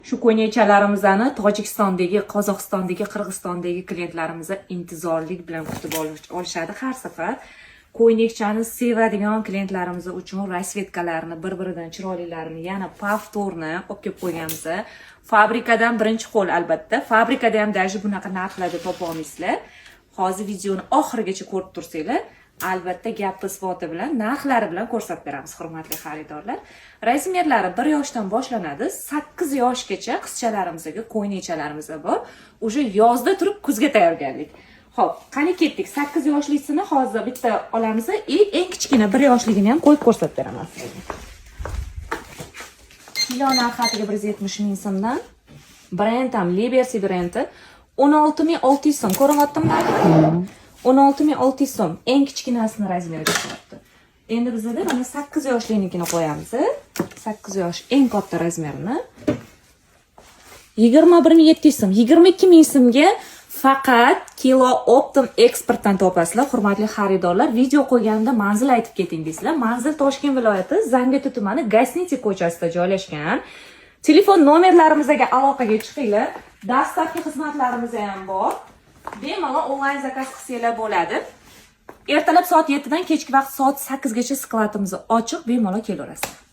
Shu ko'ynakchalarimizni Tojikistondagi, Qozog'istondagi, Qirg'izistondagi klientlarimiz intizorlik bilan kutib olishadi har safar. Ko'ynakchani sevadigan klientlarimiz uchun rasvetkalarni, bir-biridan chiroylilarini yana повторni olib kelib qo'yganmiz. Fabrikadan birinchi qo'l albatta. Fabrikada ham даже bunaqa narxlarda topa olmaysizlar. Hozir videoni oxirigacha ko'rib tursanglar, albatta gap isboti bilan, narxlari bilan ko'rsatib beramiz, hurmatli xaridorlar. Razmerlari 1 yoshdan boshlanadi, 8 yoshgacha qizchalarimizga ko'ynakchalarimiz bor. O'sha yozda turib kuzga tayyorgarlik. Xo'p, qani ketdik. 8 yoshlisini hozir bitta olamiz. Eng kichkina 1 yoshligini ham qo'yib ko'rsatib beraman sizga. Kilo narxiga 170 ming so'mdan. Brend ham Liberty brendi 16600 so'm. Ko'ryaptimi? 16600 so'm. Eng kichkinasini razmeriga chiqyapti. Endi bizda mana 8 yoshlinikini qo'yamiz. 8 yosh eng katta razmerini 21700 so'm. 22000 so'mga faqat kilo optim eksportdan topasizlar, hurmatli xaridorlar. Video qo'yganimda manzil aytib keting deysizlar. Manzil Toshkent viloyati Zangiota tumani Gasniti ko'chasida joylashgan. Telefon nomerlarimizga aloqaga chiqinglar. Dastavka xizmatlarimiz ham bor. Bemalol onlayn zakaz qilsanglar bo'ladi. Ertalab soat 7 dan kechki vaqt soat 8 gacha skladimiz ochiq, bemalol kelaverasizlar.